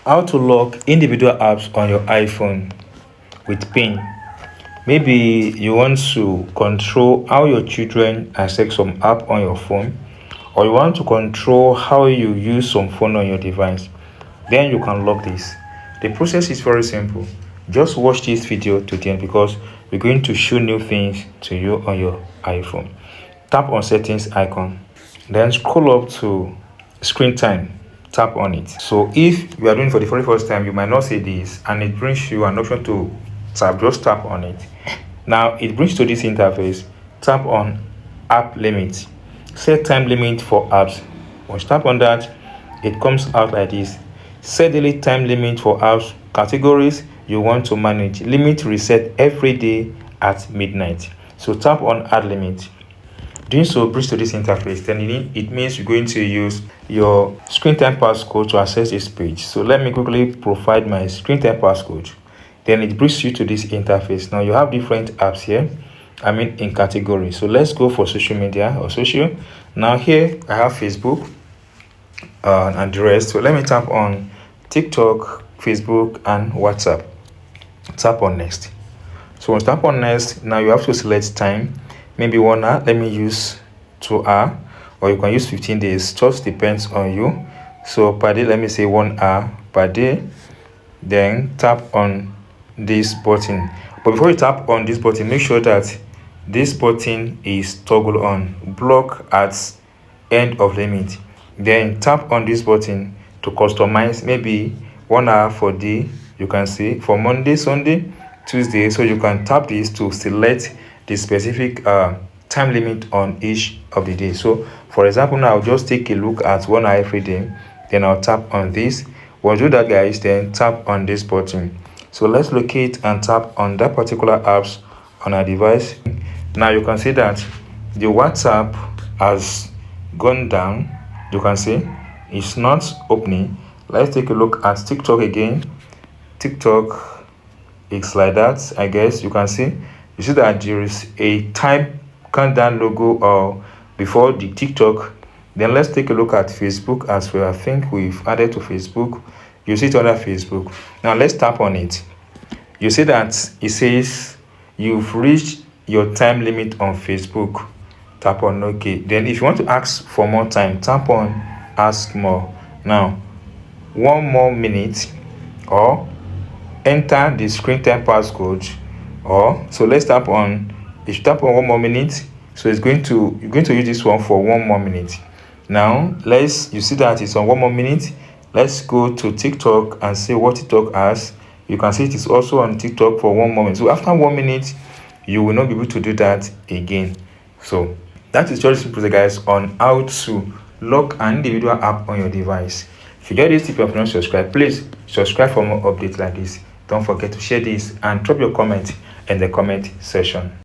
How to lock individual apps on your iPhone with PIN. Maybe you want to control how your children access some app on your phone, or you want to control how you use some phone on your device. Then you can lock this. The process is very simple. Just watch this video to the end because we're going to show new things to you on your iPhone. Tap on settings icon, then scroll up to screen time. Tap on it. So if you are doing it for the very first time, you might not see this and it brings you an option to tap. Just tap on it. Now it brings to this interface. Tap on app limit. Set time limit for apps. Once you tap on that, it comes out like this. Set daily time limit for apps. Categories you want to manage. Limit reset every day at midnight. So tap on add limit. Doing so brings to this interface. Then it means you're going to use your screen time passcode to access this page. So let me quickly provide my screen time passcode. Then it brings you to this interface. Now you have different apps here. In category. So let's go for social media or social. Now here I have Facebook and the rest. So let me tap on TikTok, Facebook, and WhatsApp. Tap on next. So once tap on next, now you have to select time. Maybe 1 hour. Let me use 2 hours, or you can use 15 days. Just depends on you. So per day, let me say 1 hour per day. Then tap on this button. But before you tap on this button, make sure that this button is toggle on. Block at end of limit. Then tap on this button to customize maybe 1 hour for day. You can see for Monday, Sunday, Tuesday. So you can tap this to select the specific time limit on each of the days. So for example, now I'll just take a look at 1 hour every day. Then I'll tap on this. Once you do that, guys, then tap on this button. So let's locate and tap on that particular apps on our device. Now you can see that the WhatsApp has gone down. You can see it's not opening. Let's take a look at TikTok again. TikTok, it's like that. I guess you can see. You see that there is a time countdown logo or before the TikTok. Then let's take a look at Facebook as well. I think we've added to Facebook. You see it under Facebook. Now let's tap on it. You see that it says you've reached your time limit on Facebook. Tap on OK. Then if you want to ask for more time, tap on ask more. Now 1 more minute, or enter the screen time passcode. Or so let's tap on, if you tap on 1 more minute, so you're going to use this one for 1 more minute. Now you see that it's on 1 more minute. Let's go to TikTok and see what TikTok has. You can see it is also on TikTok for 1 moment. So after 1 minute, you will not be able to do that again. So that is just simple, guys, on how to lock an individual app on your device. If you get this tip and not subscribe, please subscribe for more updates like this. Don't forget to share this and drop your comment in the comment section.